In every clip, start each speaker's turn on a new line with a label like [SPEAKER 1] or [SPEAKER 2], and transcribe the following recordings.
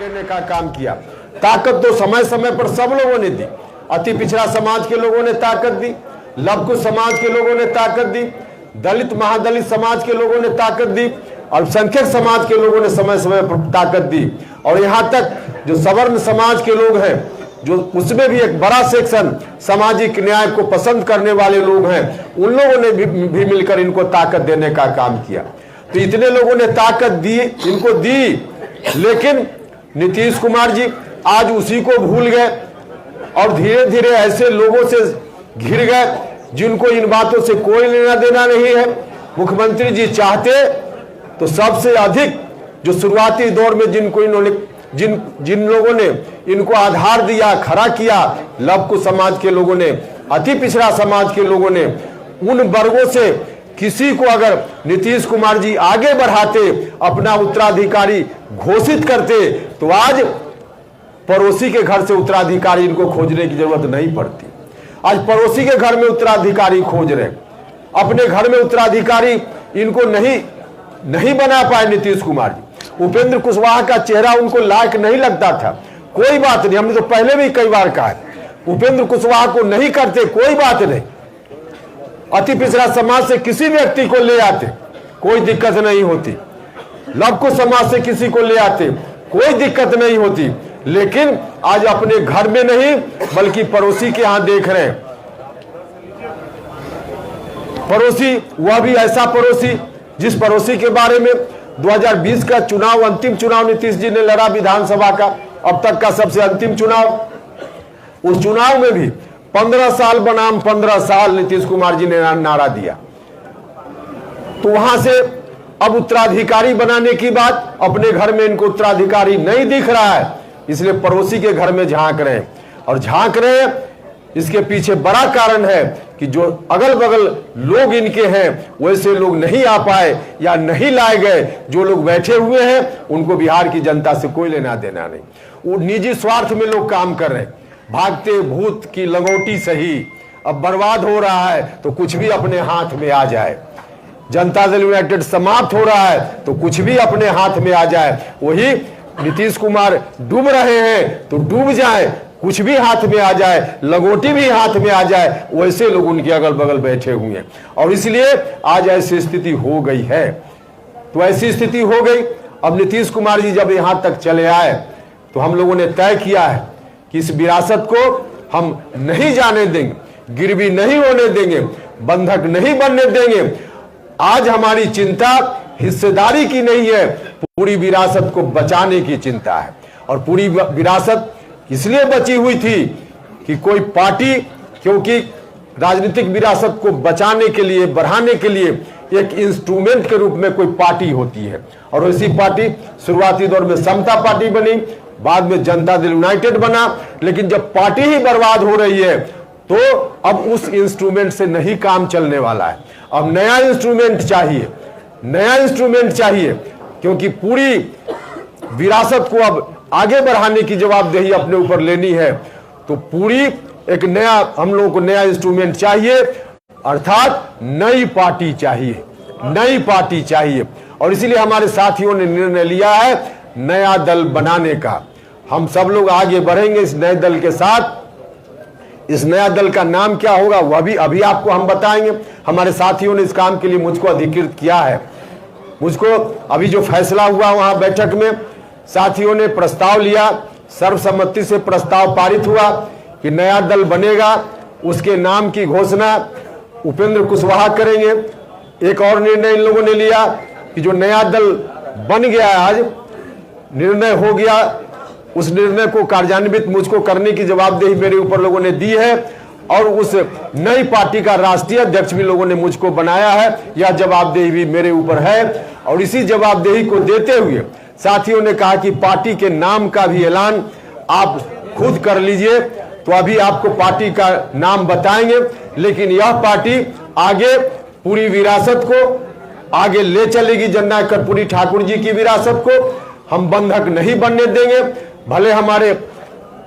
[SPEAKER 1] देने का काम किया। ताकत तो समय समय पर सब लोगों ने दी। अति पिछड़ा समाज के लोगों ने ताकत दी, लघु समाज के लोगों ने ताकत दी, दलित महादलित समाज के लोगों ने ताकत दी, अल्पसंख्यक समाज के लोगों ने समय समय पर ताकत दी, और यहाँ तक जो सवर्ण समाज के लोग हैं, जो उसमें भी एक बड़ा सेक्शन सामाजिक न्याय को पसंद करने वाले लोग हैं, उन लोगों ने भी मिलकर इनको ताकत देने का काम किया। तो इतने लोगों ने ताकत दी, इनको दी, लेकिन नीतीश कुमार जी आज उसी को भूल गए और धीरे धीरे ऐसे लोगों से घिर गए जिनको इन बातों से कोई लेना देना नहीं है। मुख्यमंत्री जी चाहते तो सबसे अधिक जो शुरुआती दौर में जिनको इन्होंने जिन लोगों ने इनको आधार दिया, खड़ा किया, लघु समाज के लोगों ने, अति पिछड़ा समाज के लोगों ने, उन वर्गों से किसी को अगर नीतीश कुमार जी आगे बढ़ाते, अपना उत्तराधिकारी घोषित करते, तो आज पड़ोसी के घर से उत्तराधिकारी इनको खोजने की जरूरत नहीं पड़ती। आज पड़ोसी के घर में उत्तराधिकारी खोज रहे, अपने घर में उत्तराधिकारी इनको नहीं बना पाए नीतीश कुमार जी। उपेंद्र कुशवाहा का चेहरा उनको लायक नहीं लगता था, कोई बात नहीं, हमने तो पहले भी कई बार कहा है, उपेंद्र कुशवाहा को नहीं करते कोई बात नहीं, अति पिछड़ा समाज से किसी व्यक्ति को ले आते कोई दिक्कत नहीं होती, लघु समाज से किसी को ले आते कोई दिक्कत नहीं होती, लेकिन आज अपने घर में नहीं बल्कि पड़ोसी के यहां देख रहे हैं। पड़ोसी, वह भी ऐसा पड़ोसी जिस पड़ोसी के बारे में 2020 का चुनाव, अंतिम चुनाव नीतीश जी ने लड़ा विधानसभा का, अब तक का सबसे अंतिम चुनाव, उस चुनाव में भी 15 साल बनाम 15 साल नीतीश कुमार जी ने नारा दिया। तो वहां से अब उत्तराधिकारी बनाने की बात, अपने घर में इनको उत्तराधिकारी नहीं दिख रहा है, इसलिए पड़ोसी के घर में झांक रहे हैं। और झांक रहे हैं, इसके पीछे बड़ा कारण है कि जो अगल बगल लोग इनके हैं वैसे लोग नहीं आ पाए या नहीं लाए गए। जो लोग बैठे हुए हैं उनको बिहार की जनता से कोई लेना देना नहीं, वो निजी स्वार्थ में लोग काम कर रहे हैं। भागते भूत की लंगोटी सही, अब बर्बाद हो रहा है तो कुछ भी अपने हाथ में आ जाए। जनता दल यूनाइटेड समाप्त हो रहा है तो कुछ भी अपने हाथ में आ जाए। वही नीतीश कुमार डूब रहे हैं तो डूब जाए, कुछ भी हाथ में आ जाए, लंगोटी भी हाथ में आ जाए, वैसे लोग उनके अगल बगल बैठे हुए हैं। और इसलिए आज ऐसी स्थिति हो गई है। तो ऐसी स्थिति हो गई, अब नीतीश कुमार जी जब यहां तक चले आए तो हम लोगों ने तय किया है कि इस विरासत को हम नहीं जाने देंगे, गिरवी नहीं होने देंगे, बंधक नहीं बनने देंगे। आज हमारी चिंता हिस्सेदारी की नहीं है, पूरी विरासत को बचाने की चिंता है। और पूरी विरासत इसलिए बची हुई थी कि कोई पार्टी, क्योंकि राजनीतिक विरासत को बचाने के लिए, बढ़ाने के लिए एक इंस्ट्रूमेंट के रूप में कोई पार्टी होती है, और ऐसी पार्टी शुरुआती दौर में समता पार्टी बनी, बाद में जनता दल यूनाइटेड बना। लेकिन जब पार्टी ही बर्बाद हो रही है तो अब उस इंस्ट्रूमेंट से नहीं काम चलने वाला है। अब नया इंस्ट्रूमेंट चाहिए, नया इंस्ट्रूमेंट चाहिए, क्योंकि पूरी विरासत को अब आगे बढ़ाने की जवाबदेही अपने ऊपर लेनी है। तो पूरी एक नया, हम लोगों को नया इंस्ट्रूमेंट चाहिए, अर्थात नई पार्टी चाहिए, नई पार्टी चाहिए। और इसीलिए हमारे साथियों ने निर्णय लिया है नया दल बनाने का। हम सब लोग आगे बढ़ेंगे इस नए दल के साथ। इस नया दल का नाम क्या होगा वह भी अभी आपको हम बताएंगे। हमारे साथियों ने इस काम के लिए मुझको अधिकृत किया है। मुझको अभी जो फैसला हुआ वहां बैठक में साथियों ने प्रस्ताव लिया, सर्वसम्मति से प्रस्ताव पारित हुआ कि नया दल बनेगा, उसके नाम की घोषणा उपेंद्र कुशवाहा करेंगे। एक और निर्णय इन लोगों ने लिया कि जो नया दल बन गया है, आज निर्णय हो गया, उस निर्णय को कार्यान्वित मुझको करने की जवाबदेही मेरे ऊपर लोगों ने दी है। और उस नई पार्टी का राष्ट्रीय अध्यक्ष भी लोगों ने मुझको बनाया है। यह जवाबदेही भी मेरे ऊपर है। और इसी जवाबदेही को देते हुए साथियों ने कहा कि पार्टी के नाम का भी ऐलान आप खुद कर लीजिए। तो अभी आपको पार्टी का नाम बताएंगे, लेकिन यह पार्टी आगे पूरी विरासत को आगे ले चलेगी। जननायक कर्पूरी ठाकुर जी की विरासत को हम बंधक नहीं बनने देंगे। भले हमारे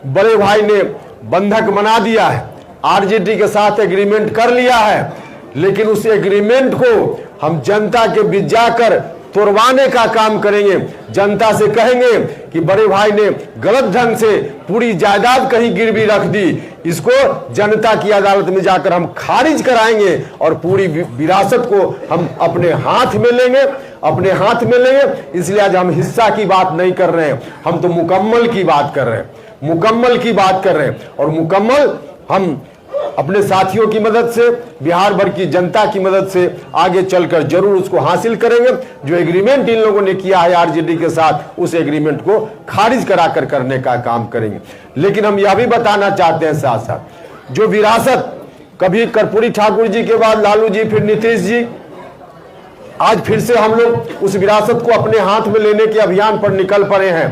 [SPEAKER 1] बड़े भाई ने बंधक बना दिया है, आरजेडी के साथ एग्रीमेंट कर लिया है, लेकिन उस एग्रीमेंट को हम जनता के बीच जाकर तोड़वाने का काम करेंगे। जनता से कहेंगे कि बड़े भाई ने गलत ढंग से पूरी जायदाद कहीं गिरवी रख दी, इसको जनता की अदालत में जाकर हम खारिज कराएंगे और पूरी विरासत को हम अपने हाथ में लेंगे, अपने हाथ में लेंगे। इसलिए आज हम हिस्सा की बात नहीं कर रहे हैं, हम तो मुकम्मल की बात कर रहे हैं, मुकम्मल की बात कर रहे हैं। और मुकम्मल हम अपने साथियों की मदद से, बिहार भर की जनता की मदद से आगे चलकर जरूर उसको हासिल करेंगे। जो एग्रीमेंट इन लोगों ने किया है आरजेडी के साथ, उस एग्रीमेंट को खारिज कराकर करने का काम करेंगे। लेकिन हम यह भी बताना चाहते हैं साथ साथ, जो विरासत कभी कर्पूरी ठाकुर जी के बाद लालू जी, फिर नीतीश जी, आज फिर से हम लोग उस विरासत को अपने हाथ में लेने के अभियान पर निकल पड़े हैं।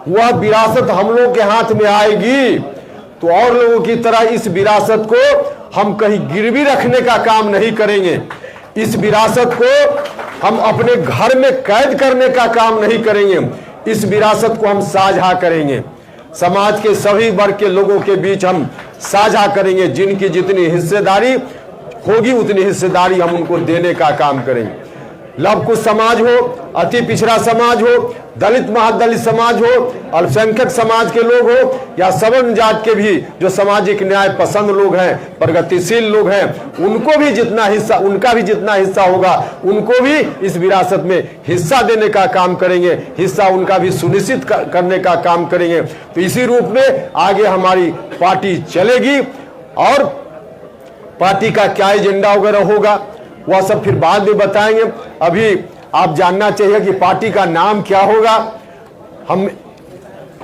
[SPEAKER 1] वह विरासत हम लोग के हाथ में आएगी तो और लोगों की तरह इस विरासत को हम कहीं गिरवी रखने का काम नहीं करेंगे, इस विरासत को हम अपने घर में कैद करने का काम नहीं करेंगे, इस विरासत को हम साझा करेंगे, समाज के सभी वर्ग के लोगों के बीच हम साझा करेंगे। जिनकी जितनी हिस्सेदारी होगी उतनी हिस्सेदारी हम उनको देने का काम करेंगे। लव कुश समाज हो, अति पिछड़ा समाज हो, दलित महादलित समाज हो, अल्पसंख्यक समाज के लोग हो, या सवर्ण जात के भी जो सामाजिक न्याय पसंद लोग हैं, प्रगतिशील लोग हैं, उनको भी जितना हिस्सा, उनका भी जितना हिस्सा होगा, उनको भी इस विरासत में हिस्सा देने का काम करेंगे, हिस्सा उनका भी सुनिश्चित करने का काम करेंगे। तो इसी रूप में आगे हमारी पार्टी चलेगी और पार्टी का क्या एजेंडा वगैरह होगा वह सब फिर बाद में बताएंगे। अभी आप जानना चाहिए कि पार्टी का नाम क्या होगा। हम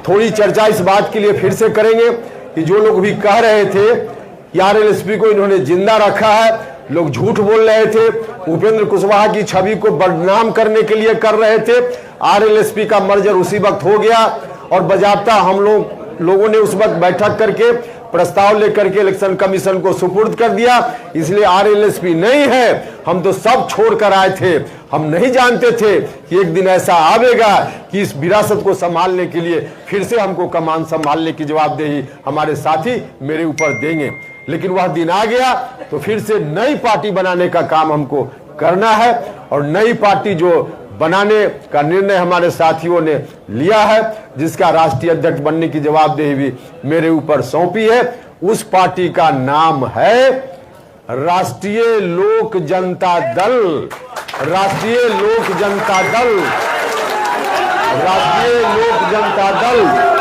[SPEAKER 1] थोड़ी चर्चा इस बात के लिए फिर से करेंगे कि जो लोग भी कह रहे थे कि आरएलएसपी को इन्होंने जिंदा रखा है, लोग झूठ बोल रहे थे, उपेंद्र कुशवाहा की छवि को बदनाम करने के लिए कर रहे थे। आरएलएसपी का मर्जर उसी वक्त हो गया और बजाबता हम लोगों ने उस वक्त बैठक करके प्रस्ताव लेकर के इलेक्शन कमीशन को सुपुर्द कर दिया। इसलिए आरएलएसपी नहीं है, हम तो सब छोड़ कर आए थे। हम नहीं जानते थे कि एक दिन ऐसा आवेगा कि इस विरासत को संभालने के लिए फिर से हमको कमान संभालने की जवाबदेही हमारे साथी मेरे ऊपर देंगे। लेकिन वह दिन आ गया तो फिर से नई पार्टी बनाने का काम हमको करना है और नई पार्टी जो बनाने का निर्णय हमारे साथियों ने लिया है, जिसका राष्ट्रीय अध्यक्ष बनने की जवाबदेही भी मेरे ऊपर सौंपी है, उस पार्टी का नाम है राष्ट्रीय लोक जनता दल। राष्ट्रीय लोक जनता दल, राष्ट्रीय लोक जनता दल।